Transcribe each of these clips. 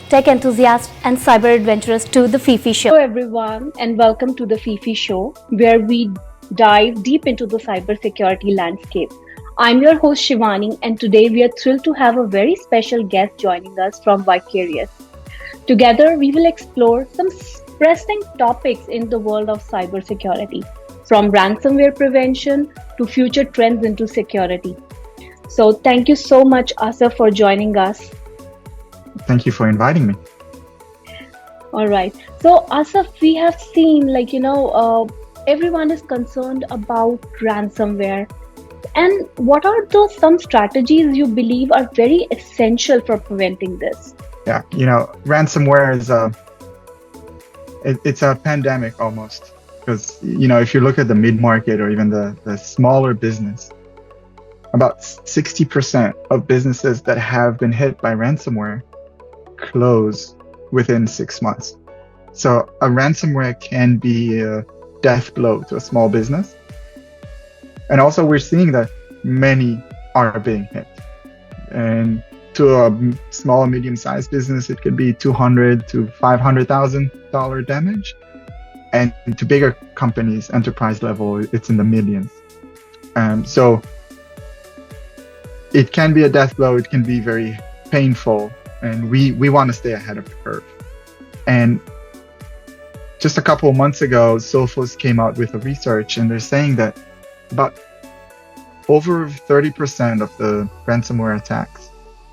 tech enthusiasts and cyber adventurers to the FIFI Show. Hello everyone and welcome to the FIFI Show, where we dive deep into the cybersecurity landscape. I'm your host Shivani, and today we are thrilled to have a very special guest joining us from Vicarius. Together we will explore some pressing topics in the world of cybersecurity, from ransomware prevention to future trends into security. So thank you so much, Asaf, for joining us. Thank you for inviting me. All right. So, Asaf, we have seen, everyone is concerned about ransomware. And what are those some strategies you believe are very essential for preventing this? Yeah, ransomware is it's a pandemic almost, because if you look at the mid-market or even the smaller business, about 60% of businesses that have been hit by ransomware close within 6 months. So a ransomware can be a death blow to a small business. And also we're seeing that many are being hit. And to a small, medium-sized business, it could be $200,000 to $500,000 damage. And to bigger companies, enterprise level, it's in the millions. So it can be a death blow. It can be very painful. And we want to stay ahead of the curve. And just a couple of months ago, Sophos came out with a research, and they're saying that about over 30% of the ransomware attacks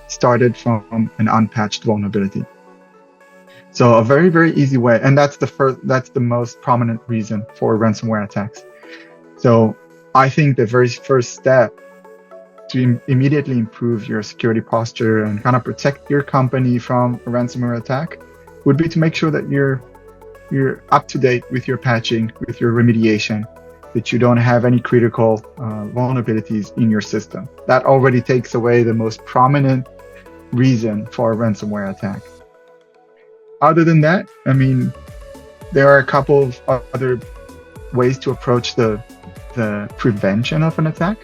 started from an unpatched vulnerability. So a very, very easy way, and that's the most prominent reason for ransomware attacks. So I think the very first step to immediately improve your security posture and kind of protect your company from a ransomware attack would be to make sure that you're up to date with your patching, with your remediation, that you don't have any critical vulnerabilities in your system. That already takes away the most prominent reason for a ransomware attack. Other than that, there are a couple of other ways to approach the prevention of an attack.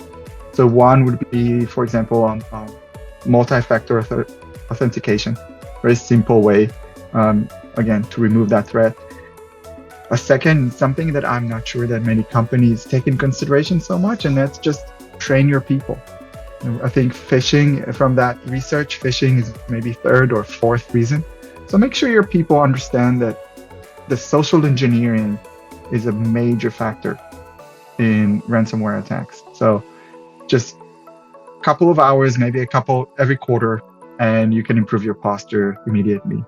So one would be, for example, multi-factor authentication, very simple way, again, to remove that threat. A second, something that I'm not sure that many companies take in consideration so much, and that's just train your people. I think phishing, from that research, phishing is maybe third or fourth reason. So make sure your people understand that the social engineering is a major factor in ransomware attacks. So just a couple of hours, maybe a couple every quarter, and you can improve your posture immediately.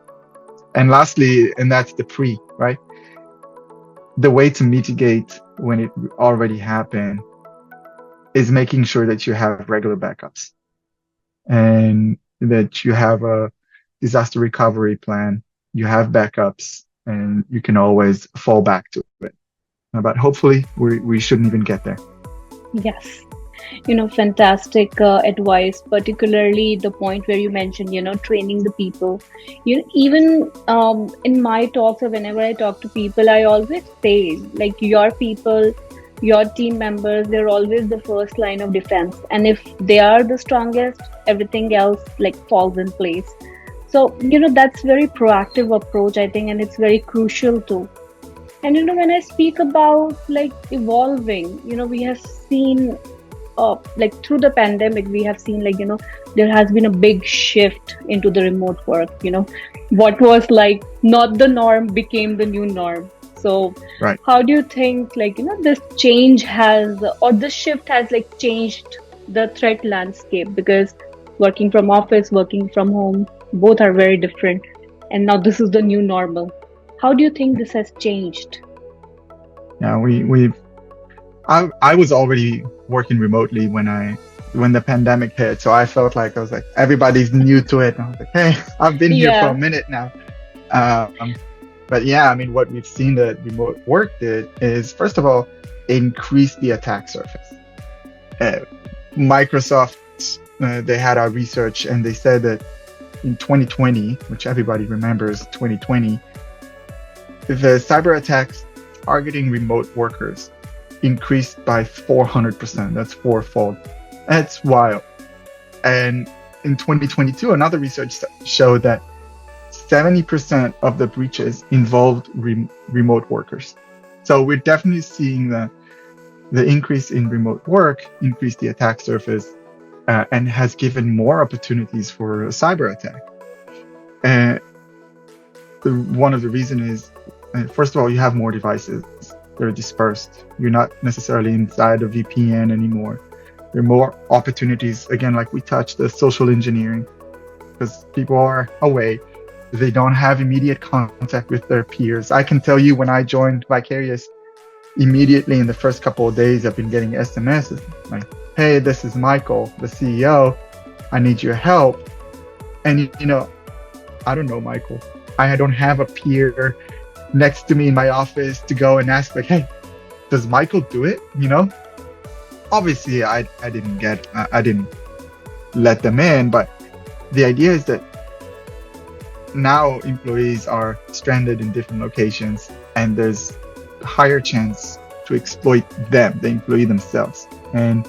And lastly, and that's the pre, right? The way to mitigate when it already happened is making sure that you have regular backups and that you have a disaster recovery plan, you have backups, and you can always fall back to it. But hopefully we shouldn't even get there. Yes. Fantastic advice, particularly the point where you mentioned, training the people. Even in my talks or whenever I talk to people, I always say, your people, your team members, they're always the first line of defense. And if they are the strongest, everything else falls in place. So, that's very proactive approach, I think, and it's very crucial too. And, when I speak about evolving, we have seen through the pandemic, we have seen there has been a big shift into the remote work. What was not the norm became the new norm. So right. How do you think this change has, or this shift has changed the threat landscape? Because working from office, working from home, both are very different, and now this is the new normal. How do you think this has changed? Yeah, I was already working remotely when the pandemic hit, so I felt everybody's new to it. I was like, hey, I've been here for a minute now. But yeah, what we've seen that remote work did is, first of all, increase the attack surface. Microsoft, they had our research, and they said that in 2020, which everybody remembers 2020, the cyber attacks targeting remote workers increased by 400%. That's fourfold. That's wild. And in 2022, another research showed that 70% of the breaches involved remote workers. So we're definitely seeing the increase in remote work increase the attack surface and has given more opportunities for a cyber attack. And one of the reasons is, first of all, you have more devices. They're dispersed. You're not necessarily inside a VPN anymore. There are more opportunities, again, like we touched, the social engineering, because people are away. They don't have immediate contact with their peers. I can tell you when I joined Vicarius, immediately in the first couple of days, I've been getting SMSs like, hey, this is Michael, the CEO. I need your help. And, I don't know Michael. I don't have a peer next to me in my office to go and ask, like, hey, does Michael do it? Obviously, I didn't let them in, but the idea is that now employees are stranded in different locations, and there's a higher chance to exploit them, the employee themselves. And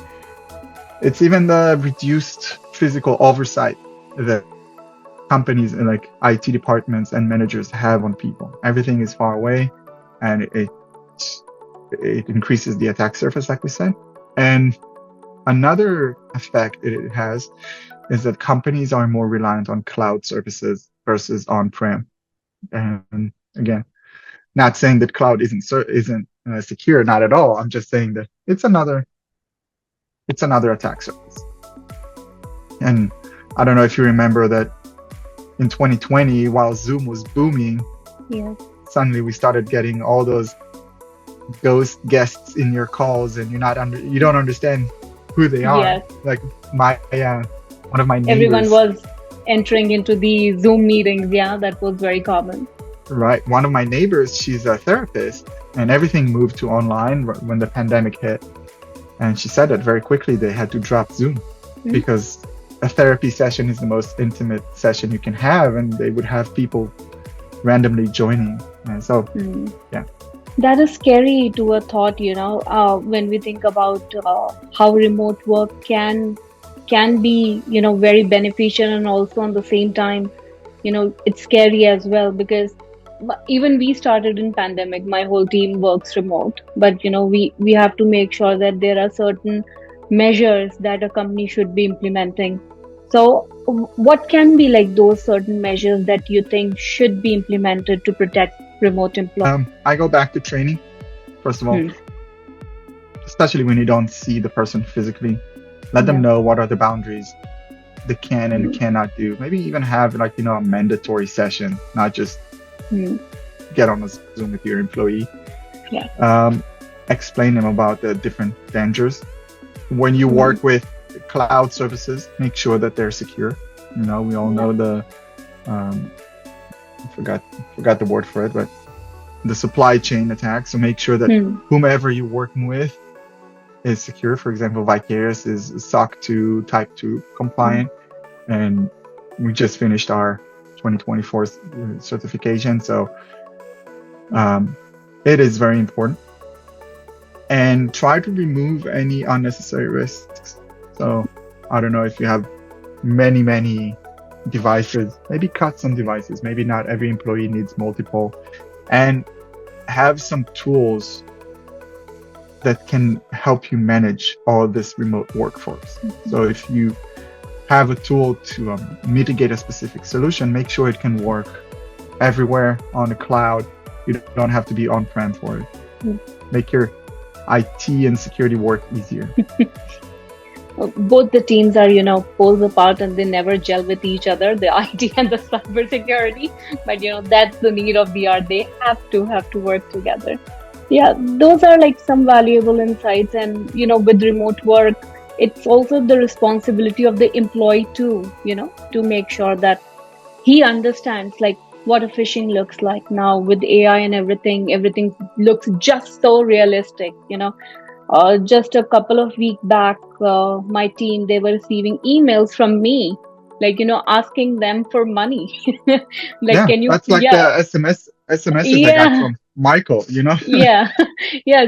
it's even the reduced physical oversight that companies and like IT departments and managers have on people. Everything is far away, and it increases the attack surface, like we said. And another effect it has is that companies are more reliant on cloud services versus on-prem. And again, not saying that cloud isn't secure, not at all. I'm just saying that it's another attack surface. And I don't know if you remember that in 2020, while Zoom was booming, suddenly we started getting all those ghost guests in your calls, and you don't understand who they are. Yes. Like one of my neighbors. Everyone was entering into the Zoom meetings. Yeah, that was very common. Right. One of my neighbors, she's a therapist, and everything moved to online when the pandemic hit. And she said that very quickly they had to drop Zoom because a therapy session is the most intimate session you can have, and they would have people randomly joining. And so, yeah. That is scary to a thought, when we think about how remote work can be, very beneficial, and also on the same time, it's scary as well, because even we started in pandemic, my whole team works remote, but we have to make sure that there are certain measures that a company should be implementing. So what can be like those certain measures that you think should be implemented to protect remote employees? I go back to training, first of all, especially when you don't see the person physically. Let them know what are the boundaries they can and cannot do. Maybe even have a mandatory session, not just get on a Zoom with your employee. Explain them about the different dangers. When you work with cloud services, make sure that they're secure. We all know the I forgot the word for it, but the supply chain attack. So make sure that whomever you're working with is secure. For example, Vicarius is SOC 2 Type 2 compliant, and we just finished our 2024 certification. So it is very important. And try to remove any unnecessary risks. So I don't know if you have many devices, maybe cut some devices. Maybe not every employee needs multiple, and have some tools that can help you manage all this remote workforce. So if you have a tool to mitigate a specific solution, make sure it can work everywhere on the cloud. You don't have to be on-prem for it. Make your IT and security work easier. Both the teams are, poles apart, and they never gel with each other, the IT and the cybersecurity. But, that's the need of the hour. They have to work together. Yeah, those are like some valuable insights. And, with remote work, it's also the responsibility of the employee too, to make sure that he understands like what a phishing looks like now with AI and everything looks just so realistic. Just a couple of weeks back, my team, they were receiving emails from me, like, asking them for money. Can you? That's like the SMS I got from Michael, Yeah.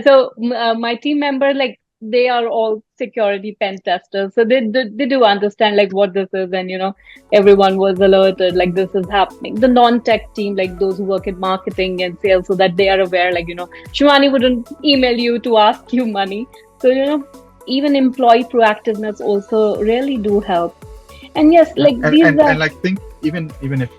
So my team member, like, they are all security pen testers, so they do understand like what this is, and everyone was alerted like this is happening. The non-tech team, like those who work in marketing and sales, so that they are aware, like Shivani wouldn't email you to ask you money. So even employee proactiveness also really do help. And yes, like and, these and, are and like think even if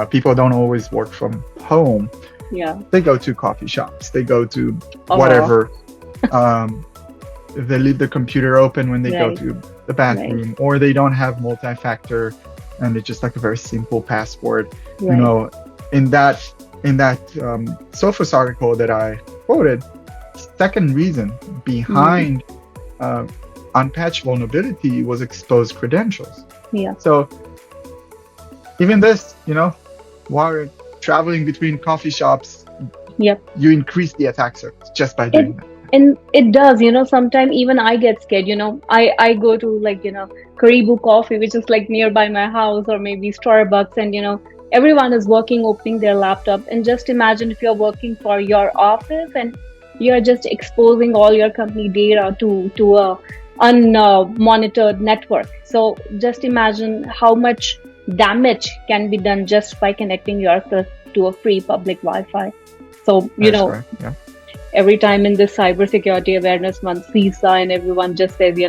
people don't always work from home, yeah. they go to coffee shops, they go to Oh. whatever. They leave the computer open when they go Right. to the bathroom, or they don't have multi-factor, and it's just like a very simple password. Right. In that Sophos article that I quoted, second reason behind unpatched vulnerability was exposed credentials. Yeah. So even this, while you're traveling between coffee shops, Yep. you increase the attack surface just by doing that. And it does, sometimes even I get scared, I go to like, Karibu Coffee, which is like nearby my house, or maybe Starbucks, and everyone is working, opening their laptop. And just imagine if you're working for your office and you're just exposing all your company data to a unmonitored network. So just imagine how much damage can be done just by connecting yourself to a free public Wi-Fi. So, That's right. Yeah. every time in this cybersecurity awareness month, CISA and everyone just says,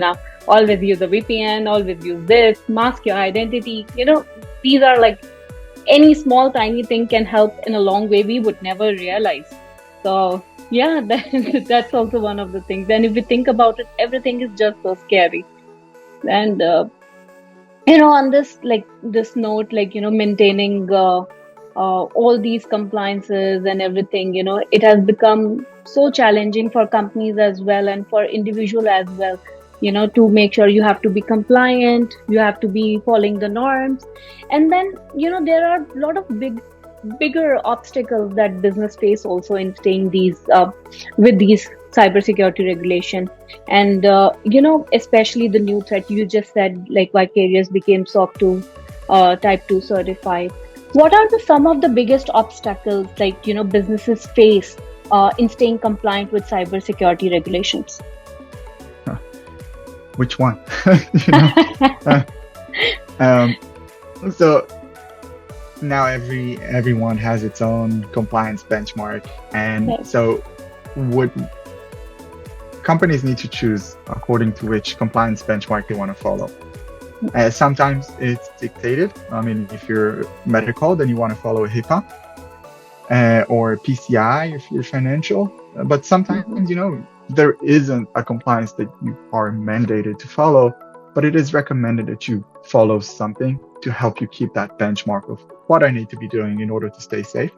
always use a VPN, always use this, mask your identity. These are like any small tiny thing can help in a long way we would never realize. So yeah, that's also one of the things. And if we think about it, everything is just so scary. And on this note, maintaining all these compliances and everything, it has become so challenging for companies as well, and for individual as well, to make sure you have to be compliant, you have to be following the norms. And then there are a lot of bigger obstacles that business face also in staying with these cybersecurity regulation. And especially the new threat you just said, like Vicarius became SOC 2 type 2 certified. What are some of the biggest obstacles like businesses face in staying compliant with cybersecurity regulations? Which one? So now everyone has its own compliance benchmark, and Yes. so what companies need to choose according to which compliance benchmark they want to follow. Sometimes it's dictated. I mean, if you're medical, then you want to follow HIPAA or PCI if you're financial. But sometimes, there isn't a compliance that you are mandated to follow, but it is recommended that you follow something to help you keep that benchmark of what I need to be doing in order to stay safe.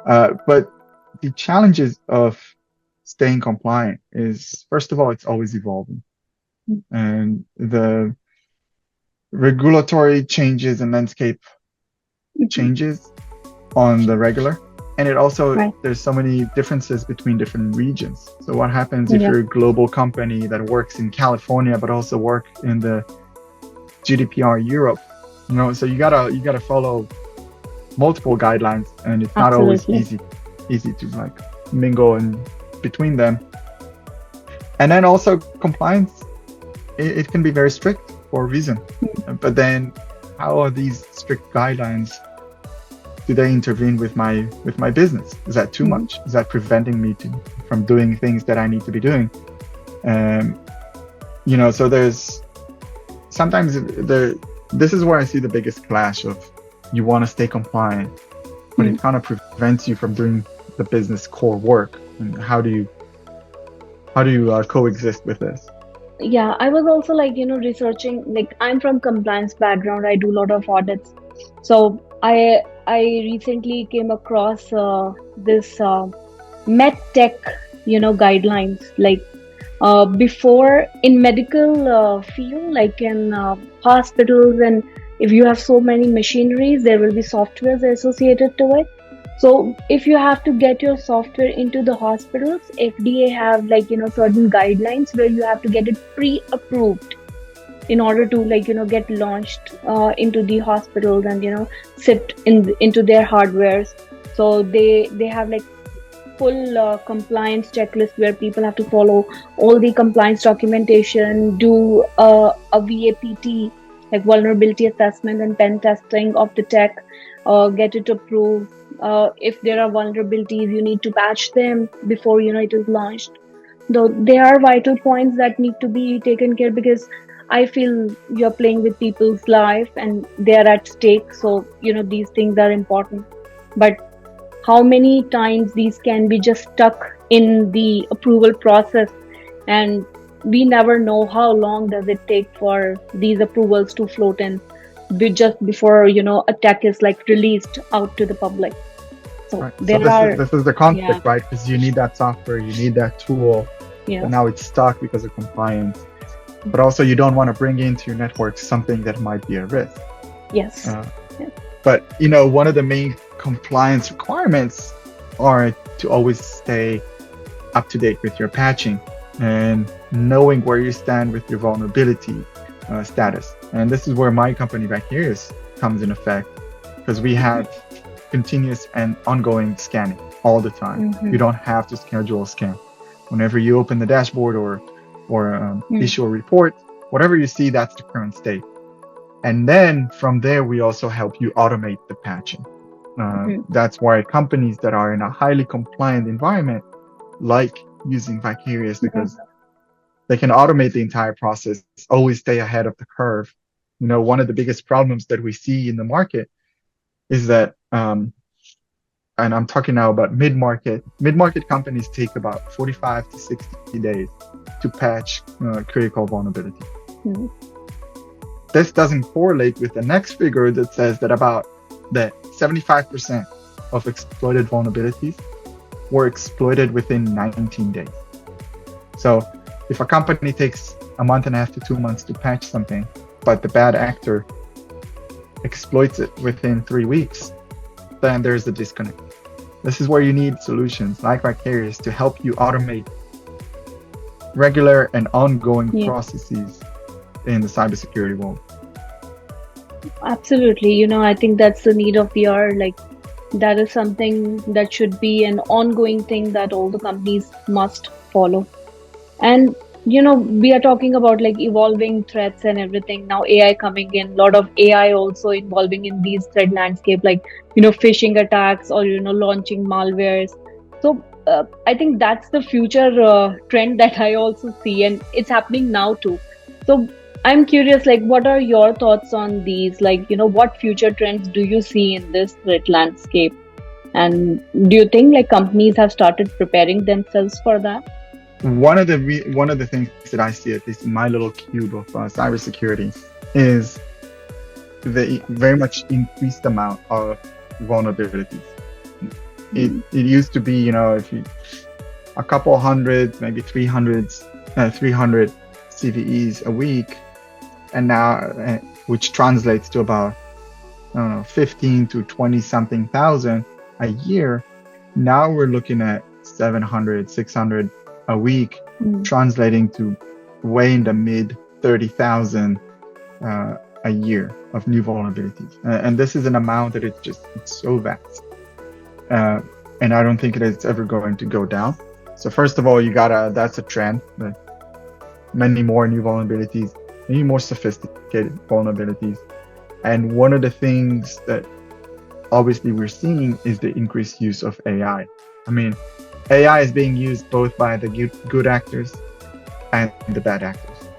But the challenges of staying compliant is, first of all, it's always evolving. And the regulatory changes and landscape changes on the regular. And it also, Right. there's so many differences between different regions. So what happens if Yeah. you're a global company that works in California, but also work in the GDPR Europe? So you gotta follow multiple guidelines, and it's not always Absolutely. easy to like mingle in between them. And then also compliance, it can be very strict for a reason. But then how are these strict guidelines, do they intervene with my business? Is that too much? Is that preventing me from doing things that I need to be doing? So there's sometimes this is where I see the biggest clash of, you want to stay compliant, but it kind of prevents you from doing the business core work. And how do you coexist with this? Yeah, I was also researching, like I'm from compliance background, I do a lot of audits. So I recently came across this medtech guidelines, like before in medical field, like in hospitals, and if you have so many machineries, there will be softwares associated to it. So if you have to get your software into the hospitals, FDA have certain guidelines where you have to get it pre-approved in order to get launched into the hospitals and shipped into their hardwares. So they have full compliance checklist where people have to follow all the compliance documentation, do a VAPT, like vulnerability assessment and pen testing of the tech, get it approved. If there are vulnerabilities, you need to patch them before it is launched. Though there are vital points that need to be taken care, because I feel you're playing with people's life and they are at stake. So these things are important. But how many times these can be just stuck in the approval process, and we never know how long does it take for these approvals to float in just before a tech is like released out to the public. So Right. there So are this is the conflict, yeah. right? Because you need that software, you need that tool, Yeah. but now it's stuck because of compliance. But also, you don't want to bring into your network something that might be a risk. Yes. But one of the main compliance requirements are to always stay up to date with your patching and knowing where you stand with your vulnerability status. And this is where my company Vicarius comes in effect, because we have continuous and ongoing scanning all the time. You don't have to schedule a scan. Whenever you open the dashboard or issue a report, whatever you see, that's the current state. And then from there, we also help you automate the patching. That's why companies that are in a highly compliant environment like using Vicarius, because they can automate the entire process, always stay ahead of the curve. One of the biggest problems that we see in the market is that, and I'm talking now about mid-market companies take about 45 to 60 days to patch critical vulnerability. This doesn't correlate with the next figure that says that about 75% of exploited vulnerabilities were exploited within 19 days. So if a company takes a month and a half to 2 months to patch something, but the bad actor exploits it within 3 weeks, then there's a disconnect. This is where you need solutions like Vicarius to help you automate regular and ongoing processes in the cybersecurity world. Absolutely. I think that's the need of the hour. Like, that is something that should be an ongoing thing that all the companies must follow. And we are talking about like evolving threats and everything. Now AI coming in, a lot of AI also involving in these threat landscape, like phishing attacks or launching malwares. So I think that's the future trend that I also see, and it's happening now too. So I'm curious, like, what are your thoughts on these? Like, what future trends do you see in this threat landscape? And do you think like companies have started preparing themselves for that? One of the things that I see, at least in my little cube of cybersecurity, is the very much increased amount of vulnerabilities. It used to be, if you a couple hundred, maybe 300 CVEs a week, and now which translates to about 15 to 20 something thousand a year. Now we're looking at 700, 600 a week, translating to way in the mid 30,000 a year of new vulnerabilities. And this is an amount that it's so vast. And I don't think it's ever going to go down. So first of all, that's a trend, but many more new vulnerabilities, many more sophisticated vulnerabilities. And one of the things that obviously we're seeing is the increased use of AI. I mean, AI is being used both by the good actors and the bad actors.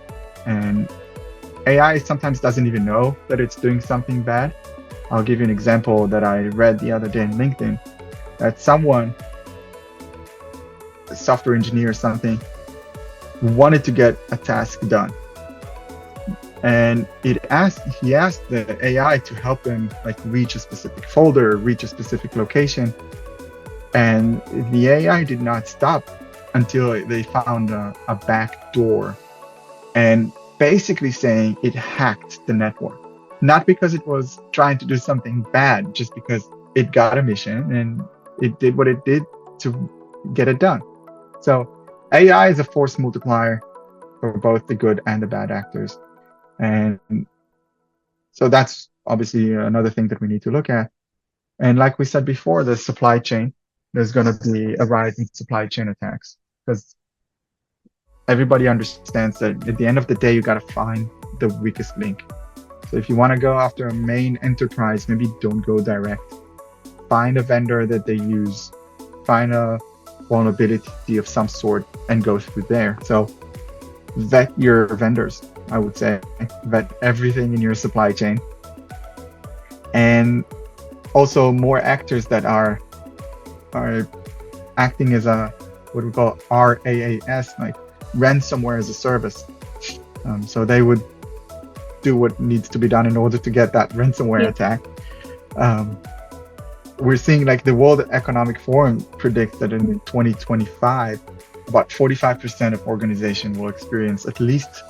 And AI sometimes doesn't even know that it's doing something bad. I'll give you an example that I read the other day in LinkedIn, that someone, a software engineer or something, wanted to get a task done. And he asked the AI to help him like reach a specific folder, reach a specific location. And the AI did not stop until they found a back door, and basically saying it hacked the network. Not because it was trying to do something bad, just because it got a mission and it did what it did to get it done. So AI is a force multiplier for both the good and the bad actors. And so that's obviously another thing that we need to look at. And like we said before, the supply chain. there's going to be a rise in supply chain attacks, because everybody understands that at the end of the day, you got to find the weakest link. So if you want to go after a main enterprise, maybe don't go direct. Find a vendor that they use, find a vulnerability of some sort, and go through there. So vet your vendors, I would say. Vet everything in your supply chain. And also more actors that are acting as a, what we call RAAS, like ransomware as a service. So they would do what needs to be done in order to get that ransomware attack. We're seeing, like, the World Economic Forum predicts that in 2025, about 45% of organizations will experience at least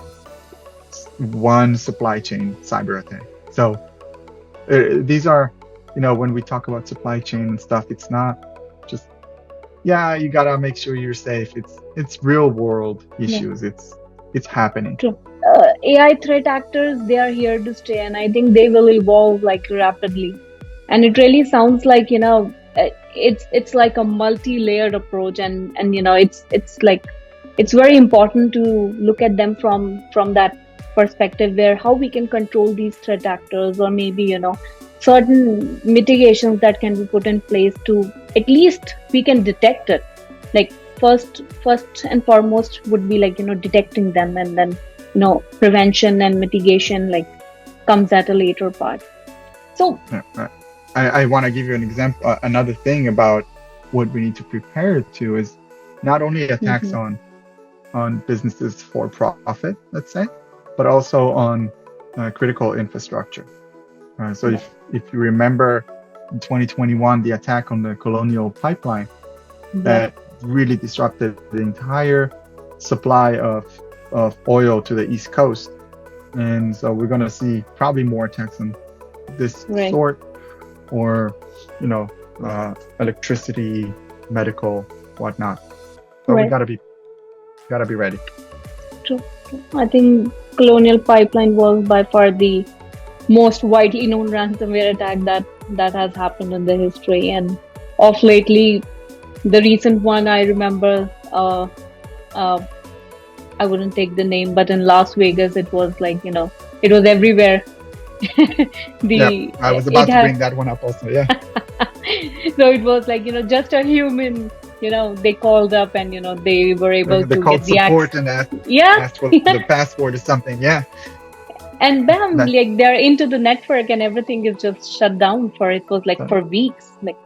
one supply chain cyber attack. So these are, when we talk about supply chain and stuff, it's not just, you gotta make sure you're safe. It's real world issues. It's happening. True. AI threat actors, they are here to stay, and I think they will evolve like rapidly. And it really sounds like, it's like a multi-layered approach, and it's very important to look at them from that perspective, where how we can control these threat actors, or maybe, certain mitigations that can be put in place to at least we can detect it. Like first and foremost would be like, detecting them, and then, prevention and mitigation like comes at a later part. So I want to give you an example. Another thing about what we need to prepare to is not only attacks on businesses for profit, let's say, but also on critical infrastructure. So if you remember in 2021, the attack on the Colonial Pipeline that really disrupted the entire supply of oil to the East Coast. And so we're going to see probably more attacks on this sort, or, electricity, medical, whatnot. So we gotta be ready. True. I think Colonial Pipeline was by far the most widely known ransomware attack that has happened in the history. And of lately, the recent one I remember, I wouldn't take the name, but in Las Vegas, it was like, it was everywhere. I was about to bring that one up also. So it was like, just a human, they called up and, they were able they to called get the support and asked for the password or something. And bam, like they're into the network and everything is just shut down for weeks. Like,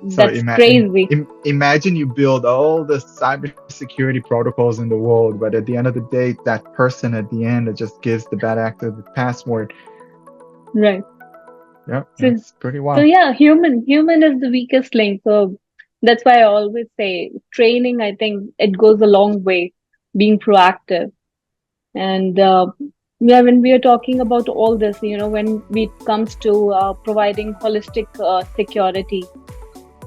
that's crazy. Imagine you build all the cybersecurity protocols in the world, but at the end of the day, that person at the end that just gives the bad actor the password. Right. Yeah, it's pretty wild. So human is the weakest link. So that's why I always say training, I think it goes a long way, being proactive. And when we are talking about all this, when it comes to providing holistic security,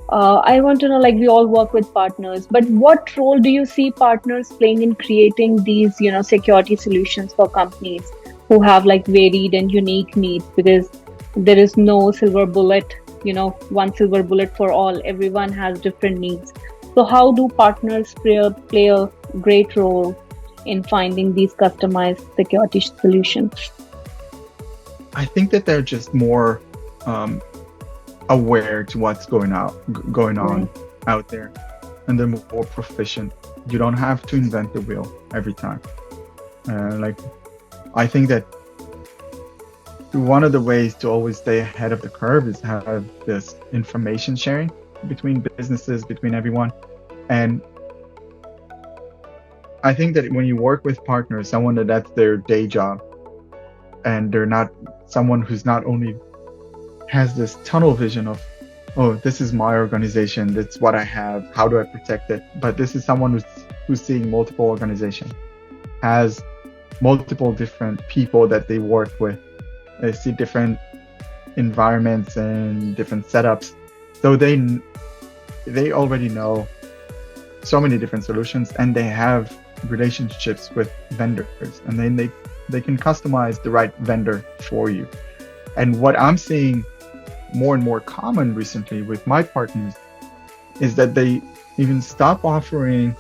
I want to know, like, we all work with partners, but what role do you see partners playing in creating these, security solutions for companies who have like varied and unique needs? Because there is no silver bullet, one silver bullet for all. Everyone has different needs. So how do partners play a great role in finding these customized security solutions? I think that they're just more aware to what's going on out there, and they're more proficient. You don't have to invent the wheel every time. I think that one of the ways to always stay ahead of the curve is have this information sharing between businesses, between everyone. And I think that when you work with partners, someone that's their day job, and they're not someone who's not only has this tunnel vision of, oh, this is my organization, that's what I have, how do I protect it? But this is someone who's seeing multiple organizations, has multiple different people that they work with. They see different environments and different setups. So they already know so many different solutions, and they have relationships with vendors, and then they can customize the right vendor for you. And what I'm seeing more and more common recently with my partners is that they even stop offering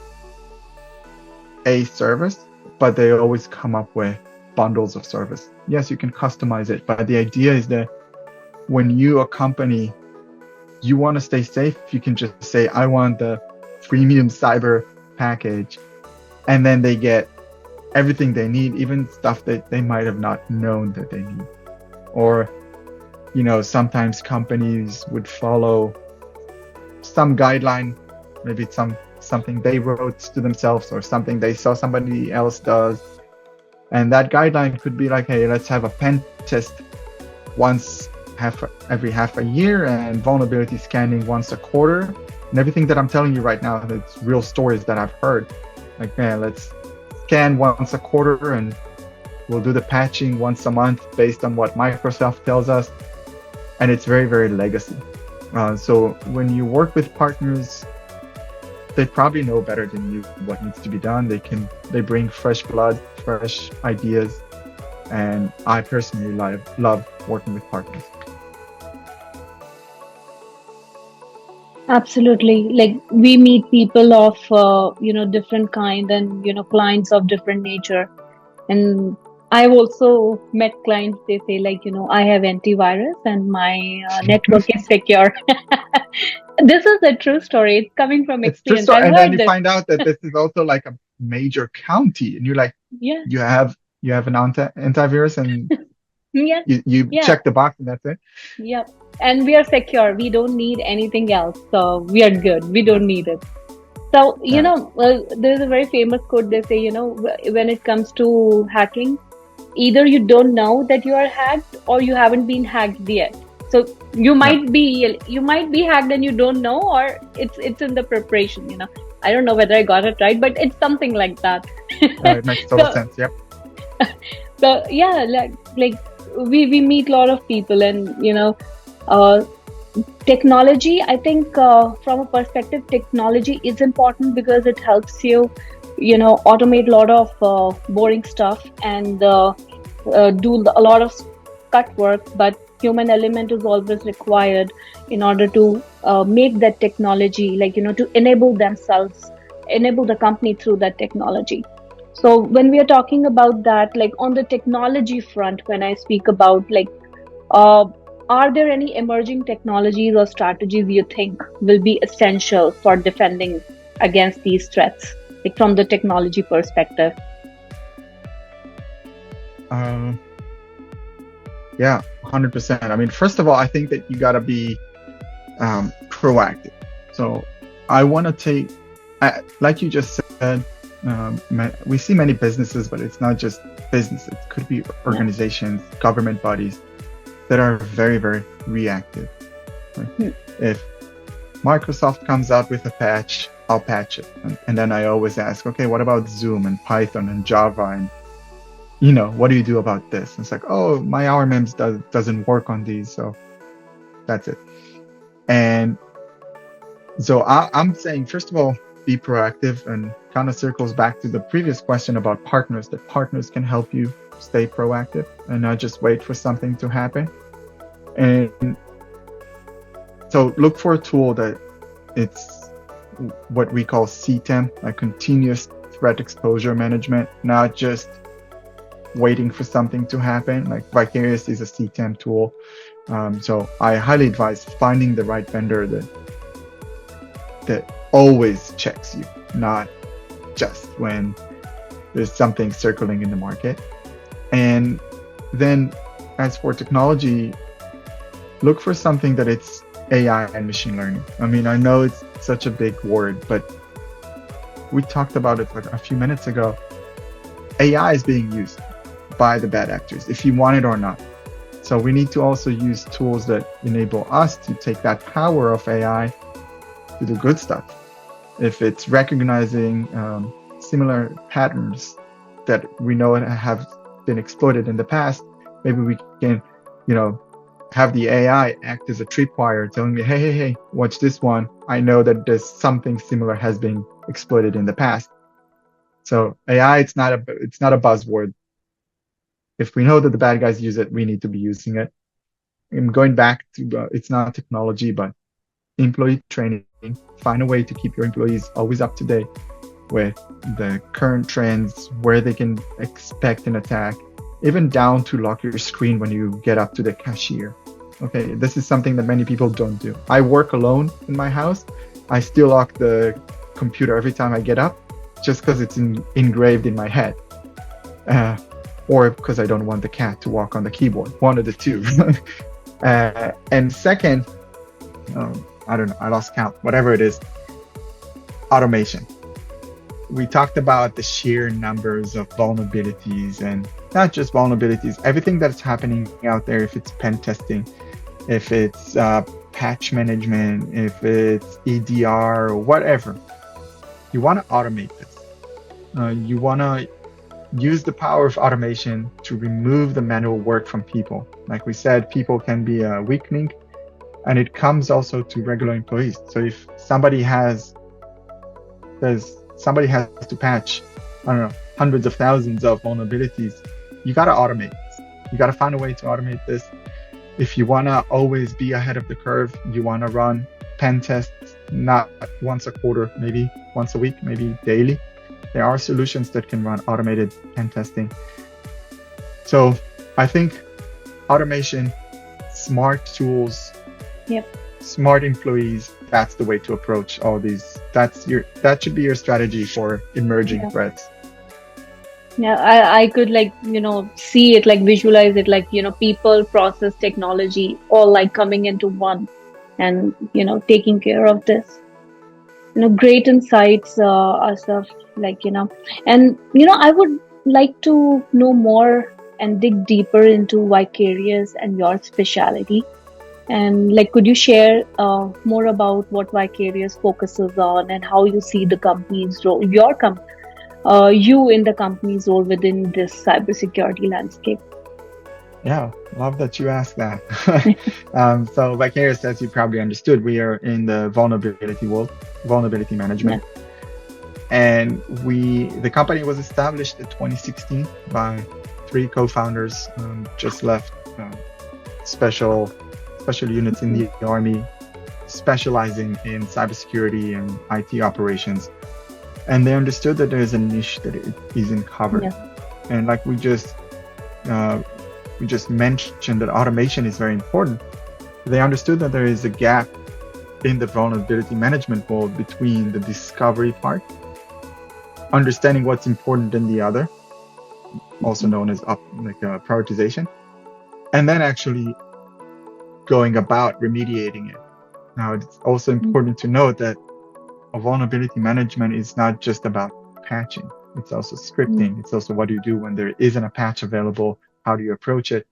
a service, but they always come up with bundles of service. Yes, you can customize it, but the idea is that when you, a company, you want to stay safe, you can just say, I want the premium cyber package, and then they get everything they need, even stuff that they might have not known that they need. Or, sometimes companies would follow some guideline, maybe it's something they wrote to themselves or something they saw somebody else does. And that guideline could be like, hey, let's have a pen test every half a year and vulnerability scanning once a quarter. And everything that I'm telling you right now, that's real stories that I've heard. Like, man, let's scan once a quarter and we'll do the patching once a month based on what Microsoft tells us. And it's very, very legacy. So when you work with partners, they probably know better than you what needs to be done. They bring fresh blood, fresh ideas. And I personally love working with partners. Absolutely. Like we meet people of, different kind and, clients of different nature. And I've also met clients, they say like, I have antivirus and my network is secure. This is a true story. It's coming from It's true experience. story. I've And then heard you this. find out that this is also like a major county, and you're like, Yeah. you have an antivirus, and Yeah. you Yeah. check the box, and that's it. Yeah. And we are secure. We don't need anything else. So we are good. We don't need it. So, there's a very famous quote. They say, when it comes to hacking, either you don't know that you are hacked or you haven't been hacked yet. So you might be hacked and you don't know, or it's in the preparation. I don't know whether I got it right, but it's something like that. It makes total sense. Yep. So yeah, like we meet a lot of people, and technology. I think from a perspective, technology is important because it helps you, automate a lot of boring stuff and do a lot of cut work. But human element is always required in order to make that technology, to enable the company through that technology. So when we are talking about that, like on the technology front, when I speak about are there any emerging technologies or strategies you think will be essential for defending against these threats, like from the technology perspective? Yeah, 100%. I mean, first of all, I think that you got to be proactive. So I want to like you just said, we see many businesses, but it's not just businesses. It could be organizations, government bodies that are very, very reactive. Right? If Microsoft comes out with a patch, I'll patch it. And then I always ask, okay, what about Zoom and Python and Java? And, what do you do about this? And it's like, oh, my RMMs doesn't work on these. So that's it. And so I'm saying, first of all, be proactive, and kind of circles back to the previous question about partners, that partners can help you stay proactive and not just wait for something to happen. And so look for a tool that it's what we call CTEM, like continuous threat exposure management, not just waiting for something to happen. Like Vicarius is a CTEM tool. So I highly advise finding the right vendor that always checks you, not just when there's something circling in the market. And then as for technology, look for something that it's AI and machine learning. I mean, I know it's such a big word, but we talked about it like a few minutes ago. AI is being used by the bad actors, if you want it or not. So we need to also use tools that enable us to take that power of AI to do good stuff. If it's recognizing similar patterns that we know have been exploited in the past, maybe we can, have the AI act as a tripwire, telling me, hey, watch this one. I know that there's something similar has been exploited in the past. So AI, it's not a buzzword. If we know that the bad guys use it, we need to be using it. And going back to it's not technology, but employee training, find a way to keep your employees always up to date with the current trends, where they can expect an attack, even down to lock your screen when you get up to the cashier. Okay, this is something that many people don't do. I work alone in my house. I still lock the computer every time I get up, just because it's engraved in my head. Or because I don't want the cat to walk on the keyboard. One of the two. And second, I don't know, I lost count, whatever it is, automation. We talked about the sheer numbers of vulnerabilities, and not just vulnerabilities, everything that's happening out there, if it's pen testing, if it's patch management, if it's EDR or whatever, you want to automate this. You want to use the power of automation to remove the manual work from people. Like we said, people can be a weak link, and it comes also to regular employees. So if somebody has to patch, I don't know, hundreds of thousands of vulnerabilities, you got to automate this. You got to find a way to automate this. If you want to always be ahead of the curve, you want to run pen tests, not once a quarter, maybe once a week, maybe daily. There are solutions that can run automated pen testing. So I think automation, smart tools, smart employees, that's the way to approach all these. That should be your strategy for emerging threats. Yeah, I could see it, visualize it, people, process, technology, all coming into one and, taking care of this. Great insights, Asaf, and, I would like to know more and dig deeper into Vicarius and your specialty. And could you share more about what Vicarius focuses on and how you see the company's role, you in the company's role within this cybersecurity landscape? Yeah, love that you asked that. So Vicarius, as you probably understood, we are in the vulnerability world, vulnerability management. Yeah. And the company was established in 2016 by 3 co-founders, just left special units in the Army, specializing in cybersecurity and IT operations. And they understood that there is a niche that it isn't covered. Yeah. And we just mentioned that automation is very important. They understood that there is a gap in the vulnerability management world between the discovery part, understanding what's important in the other, also known as prioritization, and then actually going about remediating it. Now, it's also important to note that a vulnerability management is not just about patching. It's also scripting. It's also what do you do when there isn't a patch available? How do you approach it?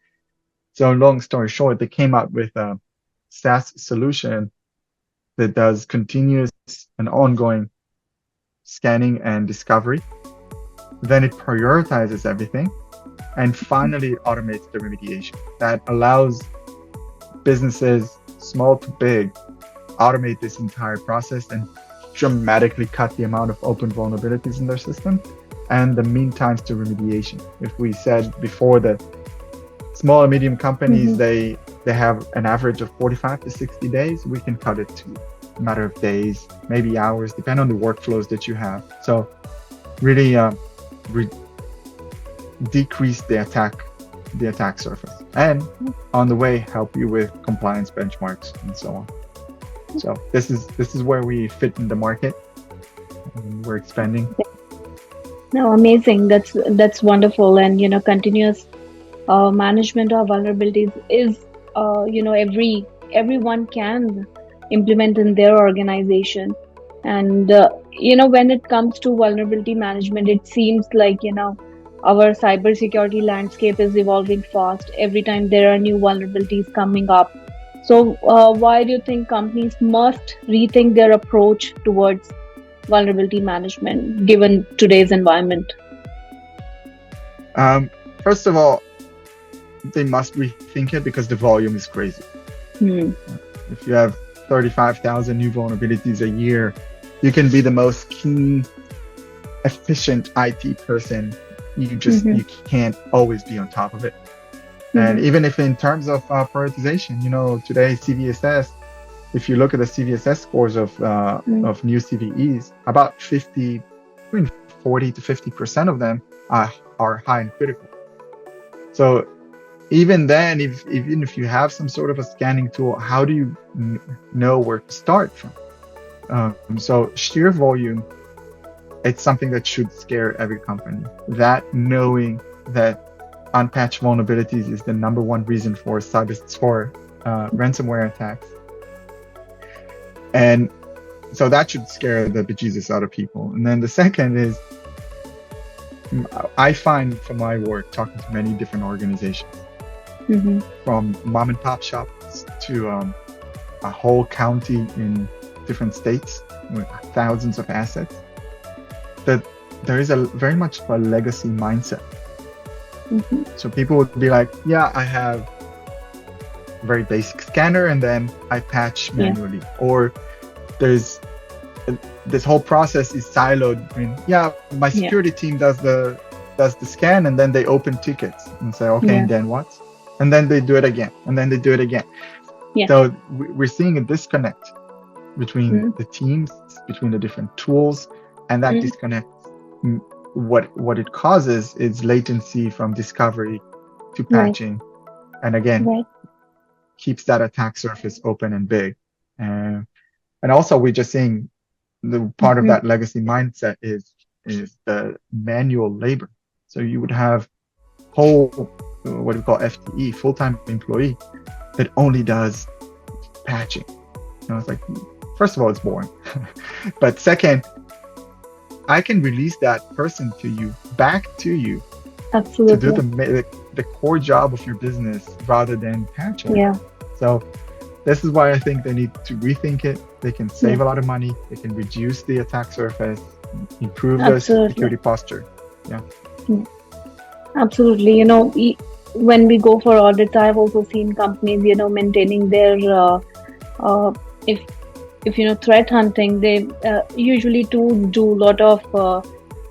So long story short, they came out with a SaaS solution that does continuous and ongoing scanning and discovery. Then it prioritizes everything. And finally, it automates the remediation. That allows businesses, small to big, automate this entire process and dramatically cut the amount of open vulnerabilities in their system and the mean times to remediation. If we said before that small and medium companies, they have an average of 45 to 60 days, we can cut it to a matter of days, maybe hours, depending on the workflows that you have. So really decrease the attack surface, and on the way help you with compliance benchmarks and so on. So this is where we fit in the market, and we're expanding. No, amazing. That's wonderful. And continuous management of vulnerabilities is everyone can implement in their organization. And when it comes to vulnerability management, it seems like our cybersecurity landscape is evolving fast. Every time there are new vulnerabilities coming up. So why do you think companies must rethink their approach towards vulnerability management given today's environment? First of all, they must rethink it because the volume is crazy. If you have 35,000 new vulnerabilities a year, you can be the most keen, efficient IT person. You can't always be on top of it. And even if in terms of prioritization, today CVSS if you look at the CVSS scores of new CVEs, about between 40 to 50% of them are high and critical. So even then, even if you have some sort of a scanning tool, how do you know where to start from? So sheer volume, it's something that should scare every company. That knowing that unpatched vulnerabilities is the number one reason for ransomware attacks. And so that should scare the bejesus out of people. And then the second is, I find from my work, talking to many different organizations, from mom and pop shops to a whole county in different states with thousands of assets, that there is a very much a legacy mindset. So people would be like, yeah, I have a very basic scanner and then I patch manually. Or there's this whole process is siloed between, my security team does the scan and then they open tickets and say, okay, and then what? And then they do it again, and then they do it again. So we're seeing a disconnect between the teams, between the different tools, and that disconnect, what it causes is latency from discovery to patching, and again, keeps that attack surface open and big. And also, we're just seeing the part of that legacy mindset is the manual labor. So you would have whole, what we call FTE, full-time employee, that only does patching. It's like, first of all, it's boring. But second, I can release that person back to you Absolutely. to do the core job of your business rather than patching. So this is why I think they need to rethink it. They can save a lot of money. They can reduce the attack surface, improve the security posture. Absolutely. When we go for audits, I've also seen companies, maintaining their, if threat hunting, they usually do a lot of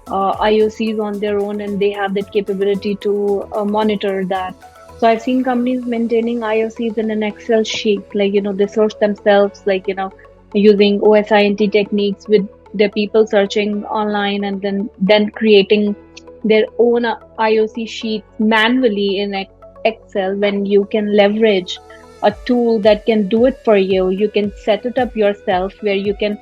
IOCs on their own, and they have that capability to monitor that. So I've seen companies maintaining IOCs in an Excel sheet, they search themselves, using OSINT techniques with their people searching online, and then creating their own IOC sheet manually in Excel. When you can leverage a tool that can do it for you, you can set it up yourself, where you can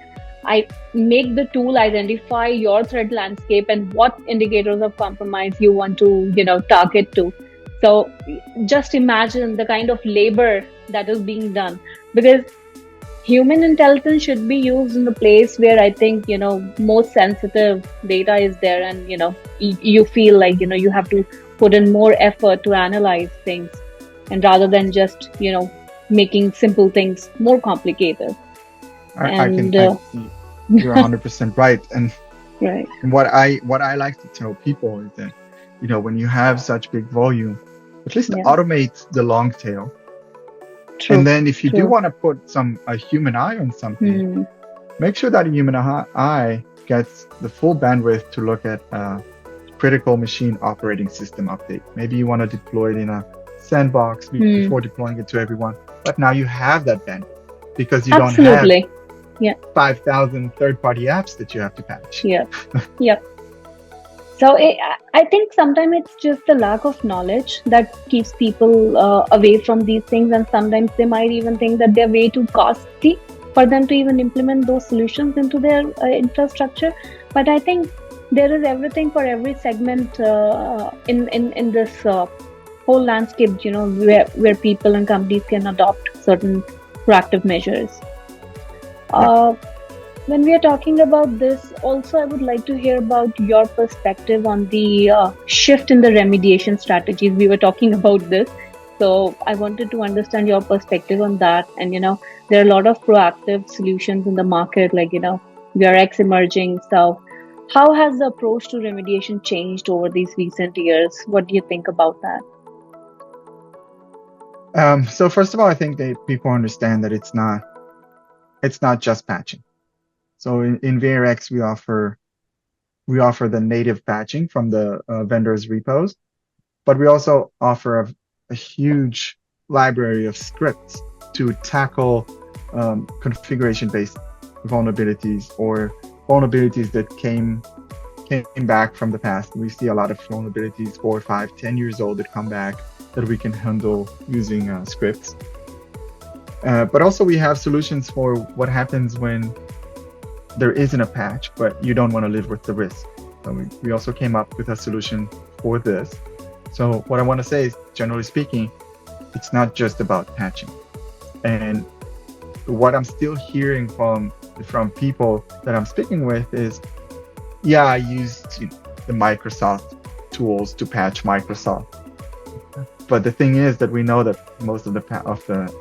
make the tool identify your threat landscape and what indicators of compromise you want to target to. So just imagine the kind of labor that is being done, because human intelligence should be used in the place where I think, most sensitive data is there, and, you feel like, you have to put in more effort to analyze things, and rather than just, making simple things more complicated. You're 100% right. And what I like to tell people is that, when you have such big volume, at least automate the long tail. And then if you do want to put a human eye on something, make sure that a human eye gets the full bandwidth to look at critical machine operating system update. Maybe you want to deploy it in a sandbox before deploying it to everyone. But now you have that bandwidth because you don't have 5,000 third-party apps that you have to patch. So I think sometimes it's just the lack of knowledge that keeps people away from these things, and sometimes they might even think that they're way too costly for them to even implement those solutions into their infrastructure. But I think there is everything for every segment in this whole landscape, where people and companies can adopt certain proactive measures. When we are talking about this, also I would like to hear about your perspective on the shift in the remediation strategies. We were talking about this, so I wanted to understand your perspective on that. And there are a lot of proactive solutions in the market, like VRX emerging. So how has the approach to remediation changed over these recent years? What do you think about that? So first of all, I think that people understand that it's not just patching. So in VRX, we offer the native patching from the vendor's repos, but we also offer a huge library of scripts to tackle configuration-based vulnerabilities or vulnerabilities that came back from the past. We see a lot of vulnerabilities 4, 5, 10 years old that come back that we can handle using scripts. But also we have solutions for what happens when there isn't a patch, but you don't want to live with the risk. So we also came up with a solution for this. So what I want to say is, generally speaking, it's not just about patching. And what I'm still hearing from people that I'm speaking with is, yeah, I used the Microsoft tools to patch Microsoft. But the thing is that we know that most of the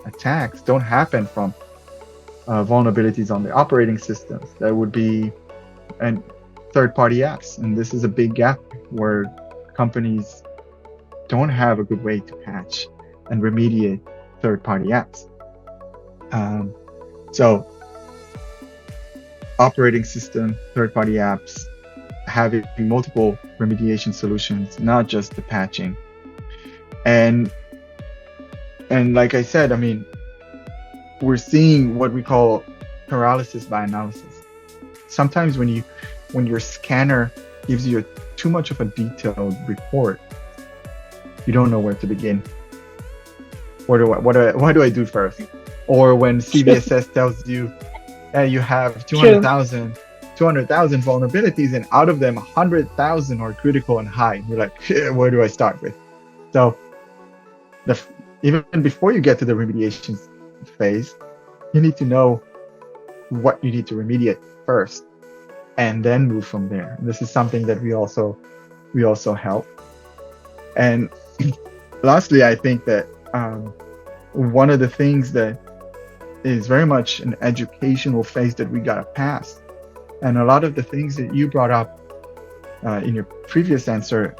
attacks don't happen from vulnerabilities on the operating systems. That would be third-party apps, and this is a big gap where companies don't have a good way to patch and remediate third-party apps. So operating system, third-party apps, having multiple remediation solutions, not just the patching. And like I said, I mean, we're seeing what we call paralysis by analysis. Sometimes when your scanner gives you too much of a detailed report, you don't know where to begin. What do I do first? Or when CVSS tells you you have 200,000 vulnerabilities, and out of them 100,000 are critical and high. You're like, where do I start with? So even before you get to the remediation phase, you need to know what you need to remediate first, and then move from there. This is something that we also help. And lastly, I think that one of the things that is very much an educational phase that we gotta pass, and a lot of the things that you brought up in your previous answer,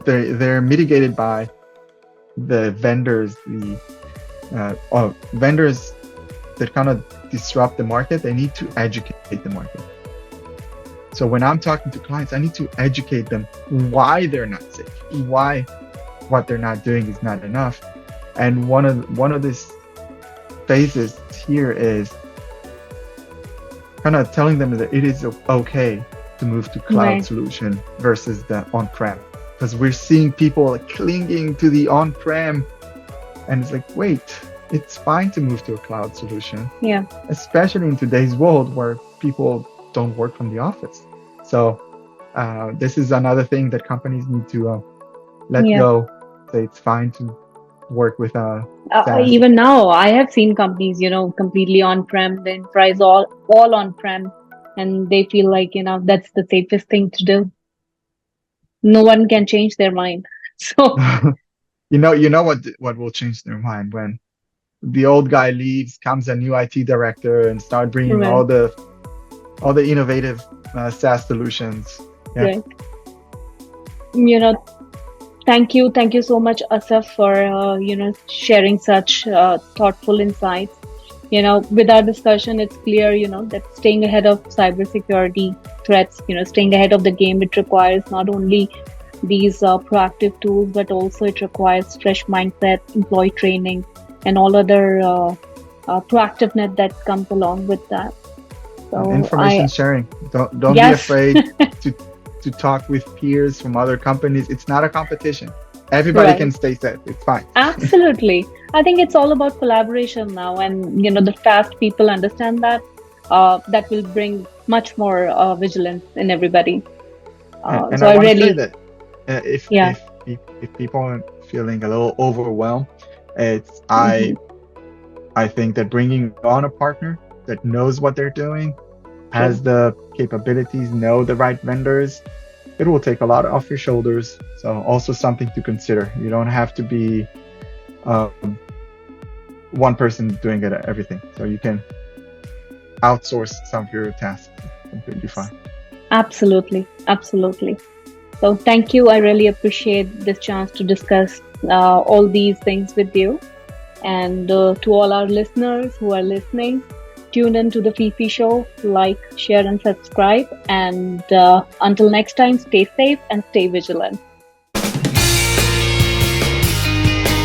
they're mitigated by the vendors, vendors that kind of disrupt the market. They need to educate the market. So when I'm talking to clients, I need to educate them why they're not safe, why what they're not doing is not enough. And one of these phases here is kind of telling them that it is okay to move to cloud solution versus the on-prem, because we're seeing people clinging to the on-prem, and it's like, wait, it's fine to move to a cloud solution. Yeah. Especially in today's world where people don't work from the office. So this is another thing that companies need to let go. Say it's fine to work with even now I have seen companies, completely on-prem, the enterprise all on-prem, and they feel like, that's the safest thing to do. No one can change their mind. So you know what will change their mind? When the old guy leaves, comes a new IT director and start bringing all the innovative SaaS solutions. Yeah. Right. Thank you so much, Asaf, for sharing such thoughtful insights. With our discussion, it's clear that staying ahead of cybersecurity threats, staying ahead of the game, it requires not only these proactive tools, but also it requires fresh mindset, employee training, and all other proactiveness that comes along with that. So information sharing. Don't be afraid to talk with peers from other companies. It's not a competition. Everybody can stay safe. It's fine. Absolutely. I think it's all about collaboration now, and the fast people understand that that will bring much more vigilance in everything. And so I want to say that if people are feeling a little overwhelmed, I think that bringing on a partner that knows what they're doing, has the capabilities, know the right vendors, it will take a lot off your shoulders. So also something to consider. You don't have to be one person doing everything. So you can outsource some of your tasks. Completely fine. Absolutely. So thank you. I really appreciate this chance to discuss all these things with you. And to all our listeners who are listening, tune in to the FIFI Show, like, share, and subscribe. And until next time, stay safe and stay vigilant.